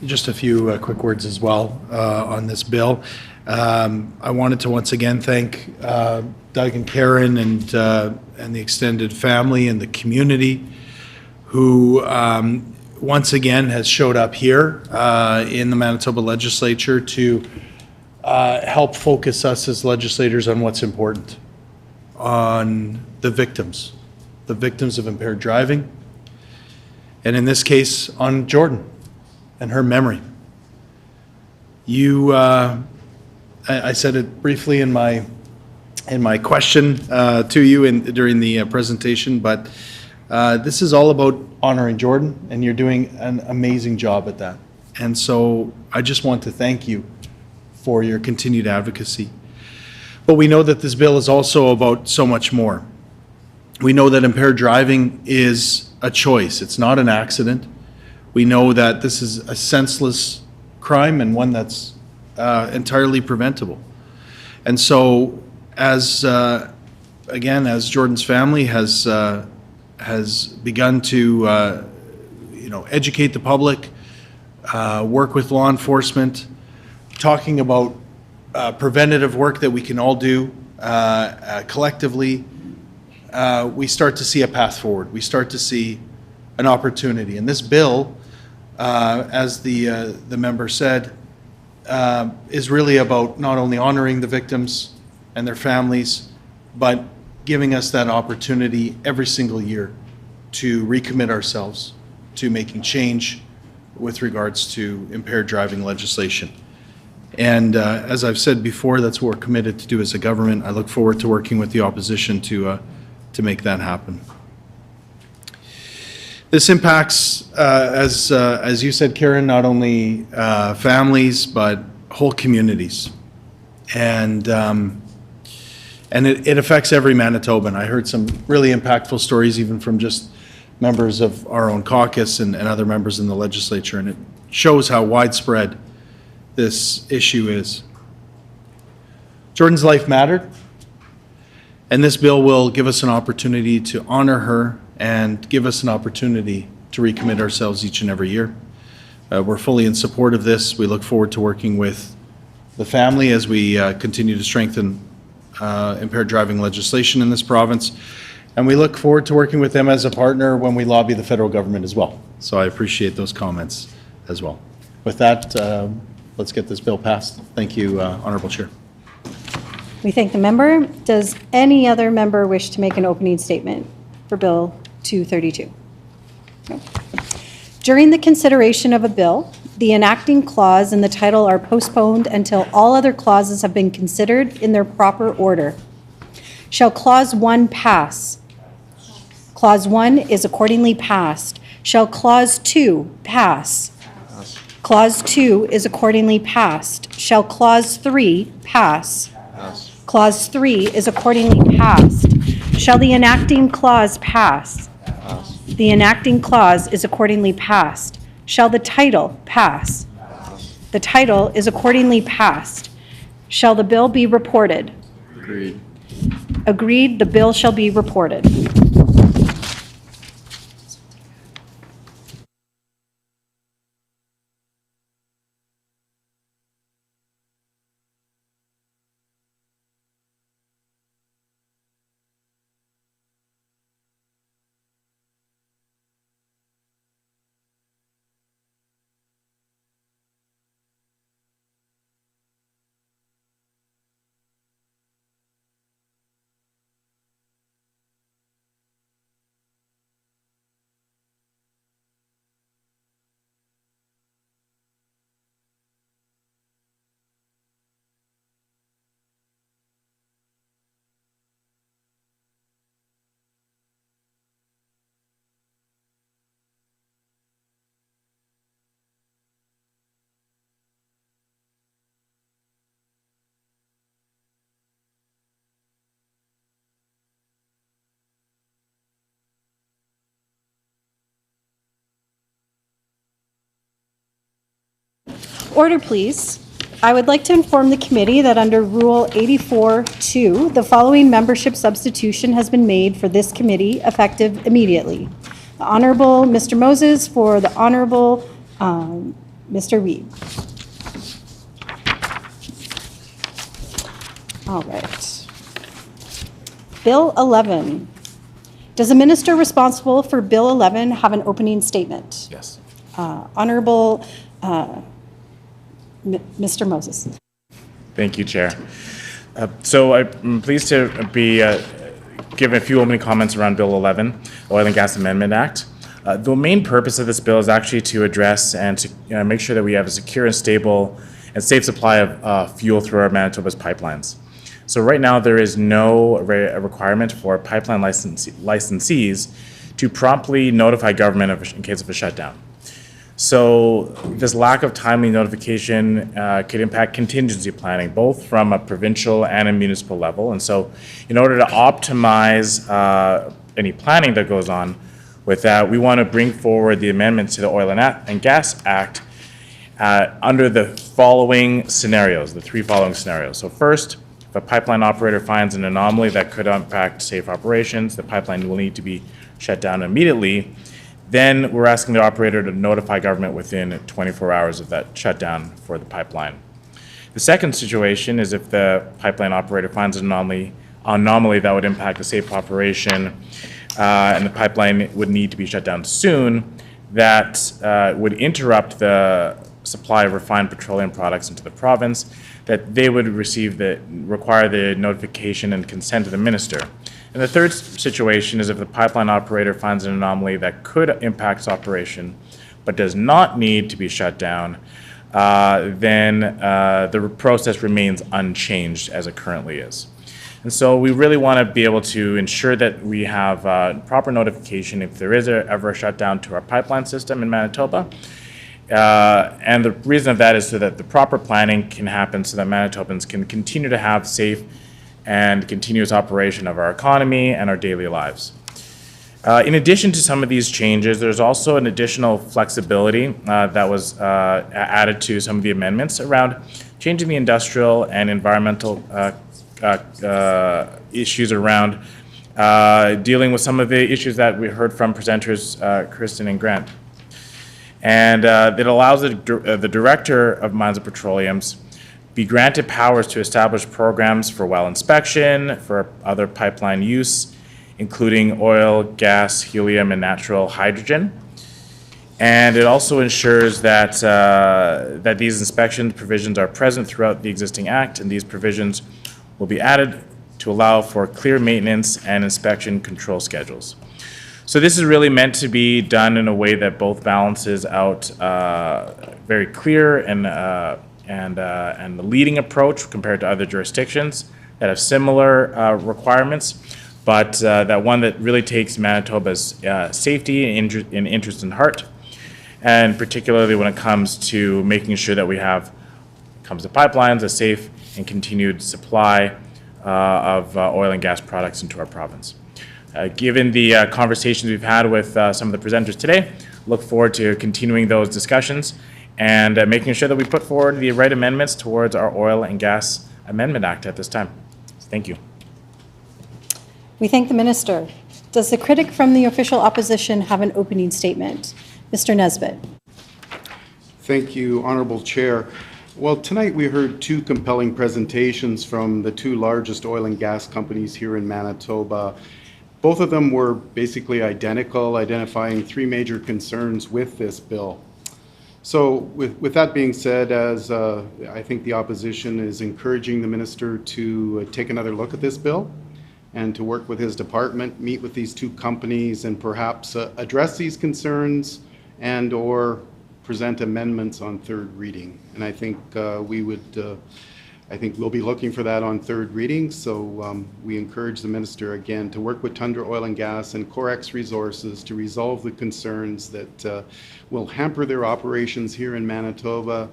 just a few quick words as well on this bill. I wanted to once again thank Doug and Karen and the extended family and the community who once again has showed up here in the Manitoba Legislature to help focus us as legislators on what's important, on the victims of impaired driving, and in this case, on Jordan and her memory. I said it briefly in my question to you during the presentation, but this is all about honoring Jordan, and you're doing an amazing job at that. And so I just want to thank you for your continued advocacy. But we know that this bill is also about so much more. We know that impaired driving is a choice. It's not an accident. We know that this is a senseless crime and one that's entirely preventable. And so as Jordan's family has begun to educate the public, work with law enforcement, talking about preventative work that we can all do collectively, we start to see a path forward. We start to see an opportunity. And this bill, as the member said, is really about not only honoring the victims and their families, but giving us that opportunity every single year to recommit ourselves to making change with regards to impaired driving legislation. And as I've said before, that's what we're committed to do as a government. I look forward to working with the opposition to make that happen. This impacts, as you said, Karen, not only families, but whole communities. And it affects every Manitoban. I heard some really impactful stories even from just members of our own caucus and other members in the legislature, and it shows how widespread this issue is. Jordan's life mattered, and this bill will give us an opportunity to honor her and give us an opportunity to recommit ourselves each and every year. We're fully in support of this. We look forward to working with the family as we continue to strengthen impaired driving legislation in this province. And we look forward to working with them as a partner when we lobby the federal government as well. So I appreciate those comments as well. With that, let's get this bill passed. Thank you, Honorable Chair. We thank the member. Does any other member wish to make an opening statement for Bill 232? No. During the consideration of a bill, the enacting clause and the title are postponed until all other clauses have been considered in their proper order. Shall Clause 1 pass? Clause 1 is accordingly passed. Shall Clause 2 pass? Clause 2 is accordingly passed. Shall Clause 3 pass? Clause 3 is accordingly passed. Shall the enacting clause pass? The enacting clause is accordingly passed. Shall the title pass? The title is accordingly passed. Shall the bill be reported? Agreed. Agreed, the bill shall be reported. Order, please. I would like to inform the committee that under Rule 84-2, the following membership substitution has been made for this committee effective immediately. The Honorable Mr. Moses for the Honorable Mr. Reed. All right. Bill 11. Does the minister responsible for Bill 11 have an opening statement? Yes. Honorable Mr. Moses. Thank you, Chair. So I'm pleased to be giving a few opening comments around Bill 11, Oil and Gas Amendment Act. The main purpose of this bill is actually to address and to make sure that we have a secure and stable and safe supply of fuel through our Manitoba's pipelines. So right now, there is no requirement for pipeline licensees to promptly notify government in case of a shutdown. So this lack of timely notification could impact contingency planning, both from a provincial and a municipal level. And so in order to optimize any planning that goes on with that, we want to bring forward the amendments to the Oil and Gas Act under the following scenarios, the three following scenarios. So first, if a pipeline operator finds an anomaly that could impact safe operations, the pipeline will need to be shut down immediately. Then we're asking the operator to notify government within 24 hours of that shutdown for the pipeline. The second situation is if the pipeline operator finds an anomaly that would impact the safe operation and the pipeline would need to be shut down soon, that would interrupt the supply of refined petroleum products into the province, that they would require the notification and consent of the minister. And the third situation is if the pipeline operator finds an anomaly that could impact its operation but does not need to be shut down, then the process remains unchanged as it currently is. And so we really want to be able to ensure that we have proper notification if there is ever a shutdown to our pipeline system in Manitoba. And the reason of that is so that the proper planning can happen so that Manitobans can continue to have safe and continuous operation of our economy and our daily lives. In addition to some of these changes, there's also an additional flexibility that was added to some of the amendments around changing the industrial and environmental issues around dealing with some of the issues that we heard from presenters Kristen and Grant. And it allows the Director of Mines and Petroleums be granted powers to establish programs for well inspection, for other pipeline use, including oil, gas, helium, and natural hydrogen. And it also ensures that, that these inspection provisions are present throughout the existing Act, and these provisions will be added to allow for clear maintenance and inspection control schedules. So this is really meant to be done in a way that both balances out very clear and the leading approach compared to other jurisdictions that have similar requirements, but that one that really takes Manitoba's safety and interest in heart, and particularly when it comes to making sure that we have, comes to pipelines, a safe and continued supply of oil and gas products into our province. Given the conversations we've had with some of the presenters today, look forward to continuing those discussions and making sure that we put forward the right amendments towards our Oil and Gas Amendment Act at this time. Thank you. We thank the minister. Does the critic from the official opposition have an opening statement? Mr. Nesbitt. Thank you, Honorable Chair. Well, tonight we heard two compelling presentations from the two largest oil and gas companies here in Manitoba. Both of them were basically identical, identifying three major concerns with this bill. So with that being said, as I think the opposition is encouraging the minister to take another look at this bill and to work with his department, meet with these two companies and perhaps address these concerns and or present amendments on third reading. And I think I think we'll be looking for that on third reading. So we encourage the minister again to work with Tundra Oil and Gas and Corex Resources to resolve the concerns that will hamper their operations here in Manitoba.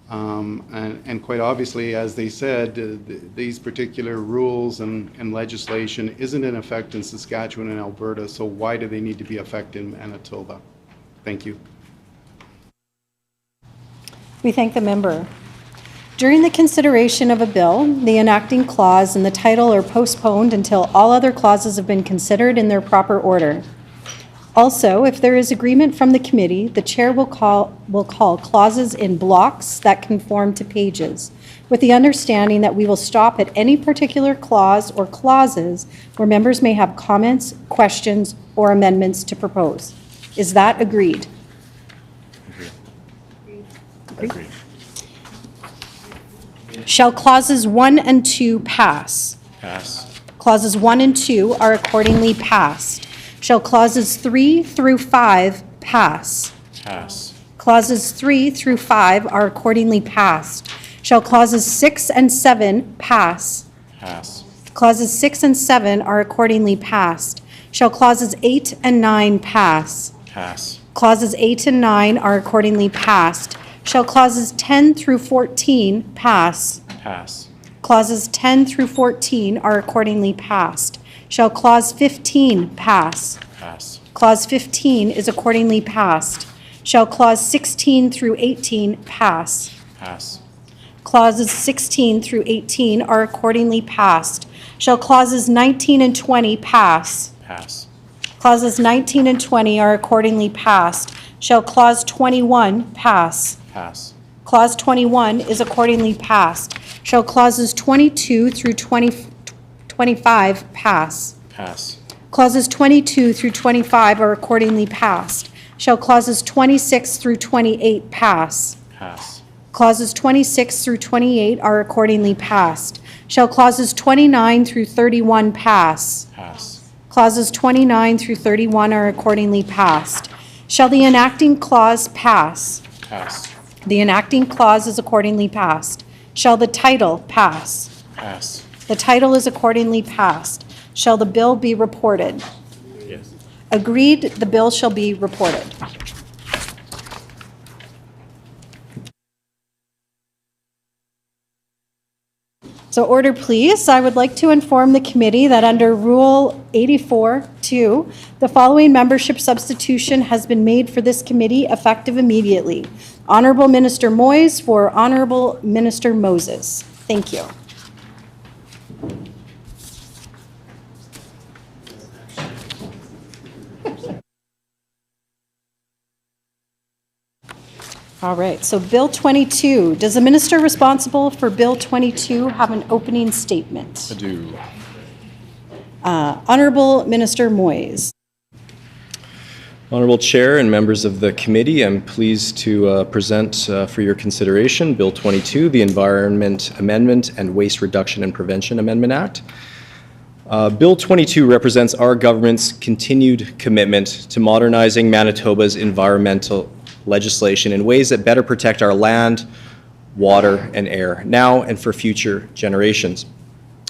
And quite obviously, as they said, these particular rules and legislation isn't in effect in Saskatchewan and Alberta, so why do they need to be effective in Manitoba? Thank you. We thank the member. During the consideration of a bill, the enacting clause and the title are postponed until all other clauses have been considered in their proper order. Also, if there is agreement from the committee, the chair will call clauses in blocks that conform to pages, with the understanding that we will stop at any particular clause or clauses where members may have comments, questions, or amendments to propose. Is that agreed? Agreed. Shall clauses 1 and 2 pass? Pass. Clauses 1 and 2 are accordingly passed. Shall clauses 3 through 5 pass? Pass. Clauses 3 through 5 are accordingly passed. Shall clauses 6 and 7 pass? Pass. Clauses 6 and 7 are accordingly passed. Shall clauses 8 and 9 pass? Pass. Clauses 8 and 9 are accordingly passed. Shall clauses 10 through 14 pass? Pass. Clauses 10 through 14 are accordingly passed. Shall clause 15 pass? Pass. Clause 15 is accordingly passed. Shall clause 16 through 18 pass? Pass. Clauses 16 through 18 are accordingly passed. Shall clauses 19 and 20 pass? Pass. Clauses 19 and 20 are accordingly passed. Shall clause 21 pass? Pass. Clause 21 is accordingly passed. Shall clauses 22 through 25 pass? Pass. Clauses 22 through 25 are accordingly passed. Shall clauses 26 through 28 pass? Pass. Clauses 26 through 28 are accordingly passed. Shall clauses 29 through 31 pass? Pass. Clauses 29 through 31 are accordingly passed. Shall the enacting clause pass? Pass. The enacting clause is accordingly passed. Shall the title pass? Pass. The title is accordingly passed. Shall the bill be reported? Yes. Agreed, the bill shall be reported. So order, please. I would like to inform the committee that under Rule 84-2, the following membership substitution has been made for this committee effective immediately. Honorable Minister Moyes for Honorable Minister Moses. Thank you. All right, so Bill 22. Does the minister responsible for Bill 22 have an opening statement? I do. Honorable Minister Moyes. Honorable Chair and members of the committee, I'm pleased to present for your consideration Bill 22, the Environment Amendment and Waste Reduction and Prevention Amendment Act. Bill 22 represents our government's continued commitment to modernizing Manitoba's environmental legislation in ways that better protect our land, water, and air, now and for future generations.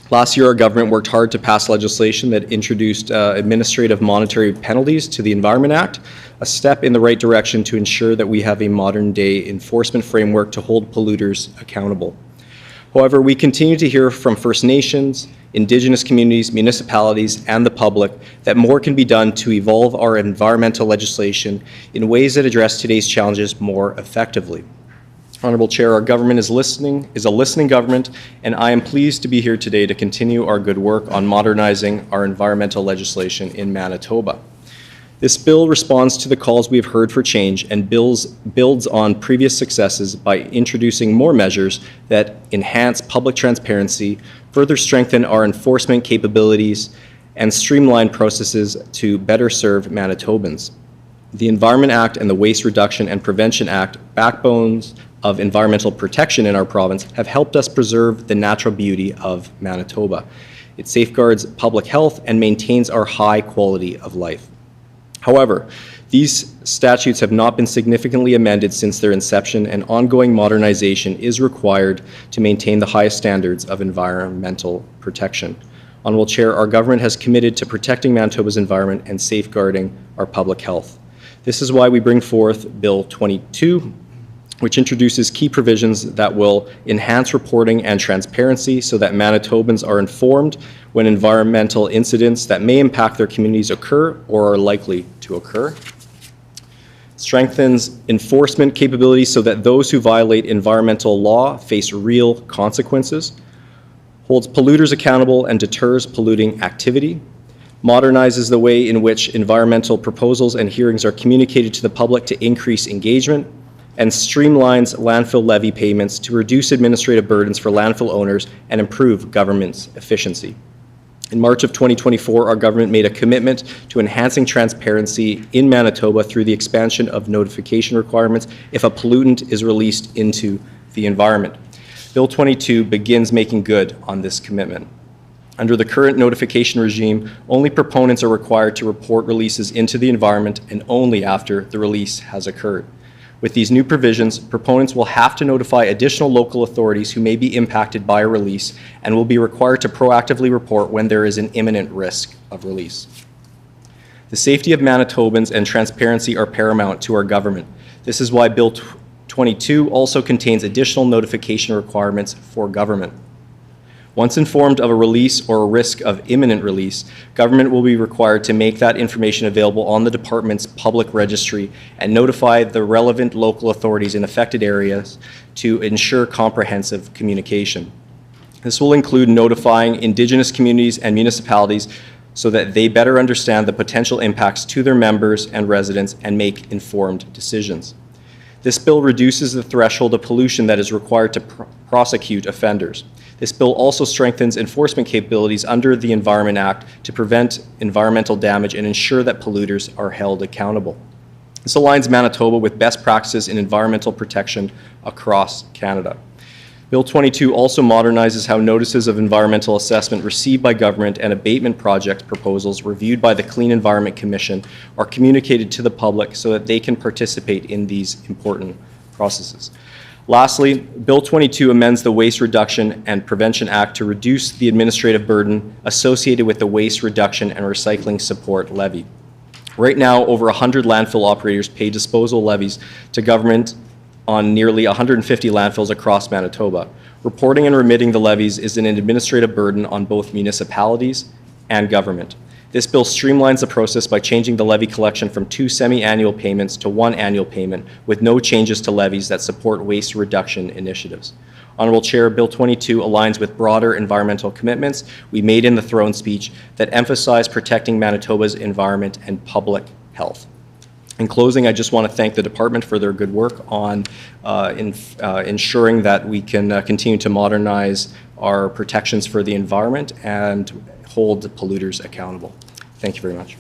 Last year, our government worked hard to pass legislation that introduced administrative monetary penalties to the Environment Act, a step in the right direction to ensure that we have a modern-day enforcement framework to hold polluters accountable. However, we continue to hear from First Nations, Indigenous communities, municipalities, and the public that more can be done to evolve our environmental legislation in ways that address today's challenges more effectively. Honorable Chair, our government is a listening government, and I am pleased to be here today to continue our good work on modernizing our environmental legislation in Manitoba. This bill responds to the calls we have heard for change and builds on previous successes by introducing more measures that enhance public transparency, further strengthen our enforcement capabilities, and streamline processes to better serve Manitobans. The Environment Act and the Waste Reduction and Prevention Act, backbones of environmental protection in our province, have helped us preserve the natural beauty of Manitoba. It safeguards public health and maintains our high quality of life. However, these statutes have not been significantly amended since their inception, and ongoing modernization is required to maintain the highest standards of environmental protection. Honorable Chair, our government has committed to protecting Manitoba's environment and safeguarding our public health. This is why we bring forth Bill 22, which introduces key provisions that will enhance reporting and transparency so that Manitobans are informed when environmental incidents that may impact their communities occur or are likely to occur. strengthens enforcement capabilities so that those who violate environmental law face real consequences, holds polluters accountable and deters polluting activity, modernizes the way in which environmental proposals and hearings are communicated to the public to increase engagement, and streamlines landfill levy payments to reduce administrative burdens for landfill owners and improve government's efficiency. In March of 2024, our government made a commitment to enhancing transparency in Manitoba through the expansion of notification requirements if a pollutant is released into the environment. Bill 22 begins making good on this commitment. Under the current notification regime, only proponents are required to report releases into the environment and only after the release has occurred. With these new provisions, proponents will have to notify additional local authorities who may be impacted by a release and will be required to proactively report when there is an imminent risk of release. The safety of Manitobans and transparency are paramount to our government. This is why Bill 22 also contains additional notification requirements for government. Once informed of a release or a risk of imminent release, government will be required to make that information available on the department's public registry and notify the relevant local authorities in affected areas to ensure comprehensive communication. This will include notifying Indigenous communities and municipalities so that they better understand the potential impacts to their members and residents and make informed decisions. This bill reduces the threshold of pollution that is required to prosecute offenders. This bill also strengthens enforcement capabilities under the Environment Act to prevent environmental damage and ensure that polluters are held accountable. This aligns Manitoba with best practices in environmental protection across Canada. Bill 22 also modernizes how notices of environmental assessment received by government and abatement project proposals reviewed by the Clean Environment Commission are communicated to the public so that they can participate in these important processes. Lastly, Bill 22 amends the Waste Reduction and Prevention Act to reduce the administrative burden associated with the Waste Reduction and Recycling Support Levy. Right now, over 100 landfill operators pay disposal levies to government on nearly 150 landfills across Manitoba. Reporting and remitting the levies is an administrative burden on both municipalities and government. This bill streamlines the process by changing the levy collection from 2 semi-annual payments to 1 annual payment with no changes to levies that support waste reduction initiatives. Honourable Chair, Bill 22 aligns with broader environmental commitments we made in the throne speech that emphasize protecting Manitoba's environment and public health. In closing, I just want to thank the department for their good work on ensuring that we can continue to modernize our protections for the environment and hold polluters accountable. Thank you very much.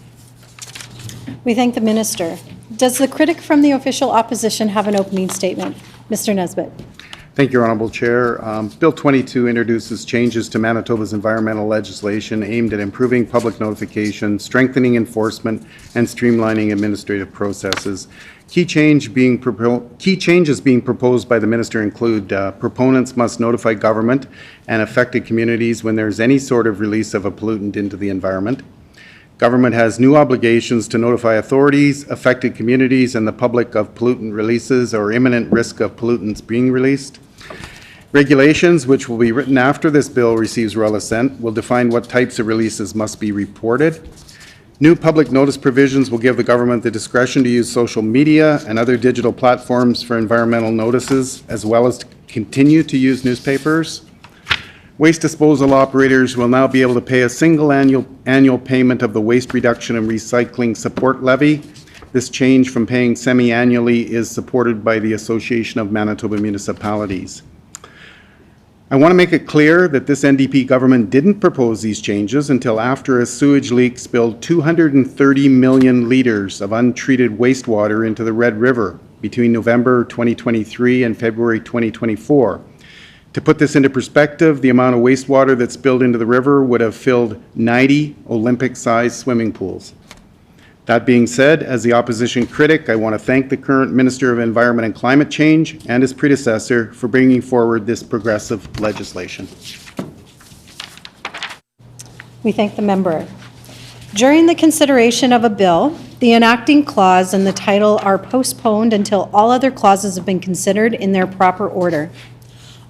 We thank the minister. Does the critic from the official opposition have an opening statement? Mr. Nesbitt. Thank you, Honourable Chair. Bill 22 introduces changes to Manitoba's environmental legislation aimed at improving public notification, strengthening enforcement, and streamlining administrative processes. Key changes being proposed by the minister include proponents must notify government and affected communities when there's any sort of release of a pollutant into the environment. Government has new obligations to notify authorities, affected communities, and the public of pollutant releases or imminent risk of pollutants being released. Regulations, which will be written after this bill receives royal assent, will define what types of releases must be reported. New public notice provisions will give the government the discretion to use social media and other digital platforms for environmental notices, as well as to continue to use newspapers. Waste disposal operators will now be able to pay a single annual payment of the Waste Reduction and Recycling Support Levy. This change from paying semi-annually is supported by the Association of Manitoba Municipalities. I want to make it clear that this NDP government didn't propose these changes until after a sewage leak spilled 230 million litres of untreated wastewater into the Red River between November 2023 and February 2024. To put this into perspective, the amount of wastewater that spilled into the river would have filled 90 Olympic-sized swimming pools. That being said, as the opposition critic, I want to thank the current Minister of Environment and Climate Change and his predecessor for bringing forward this progressive legislation. We thank the member. During the consideration of a bill, the enacting clause and the title are postponed until all other clauses have been considered in their proper order.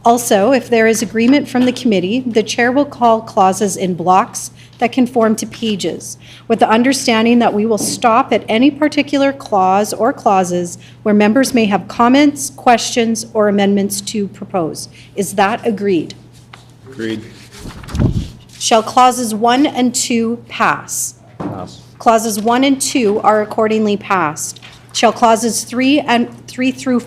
Also, if there is agreement from the committee, the chair will call clauses in blocks that conform to pages, with the understanding that we will stop at any particular clause or clauses where members may have comments, questions, or amendments to propose. Is that agreed? Agreed. Shall clauses 1 and 2 pass? Pass. Clauses 1 and 2 are accordingly passed. Shall clauses 3 through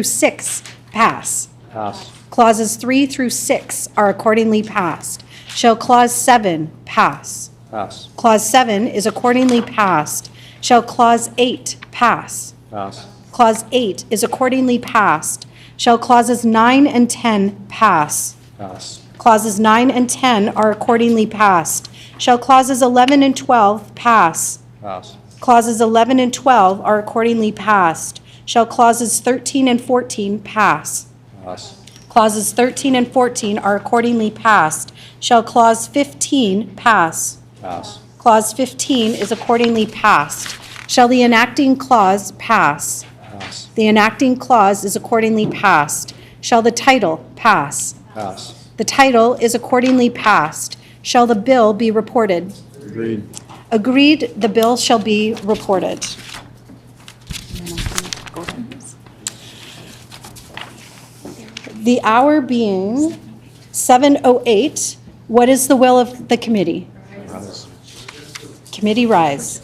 6 pass? Pass. Clauses 3 through 6 are accordingly passed. Shall clause 7 pass? Pass. Clause 7 is accordingly passed. Shall clause 8 pass? Pass. Clause 8 is accordingly passed. Shall clauses 9 and 10 pass? Pass. Clauses 9 and 10 are accordingly passed. Shall clauses 11 and 12 pass? Pass. Clauses 11 and 12 are accordingly passed. Shall clauses 13 and 14 pass? Pass. Clauses 13 and 14 are accordingly passed. Shall clause 15 pass? Pass. Clause 15 is accordingly passed. Shall the enacting clause pass? Pass. The enacting clause is accordingly passed. Shall the title pass? Pass. The title is accordingly passed. Shall the bill be reported? Agreed. Agreed, the bill shall be reported. The hour being 7:08, what is the will of the committee? Committee rise.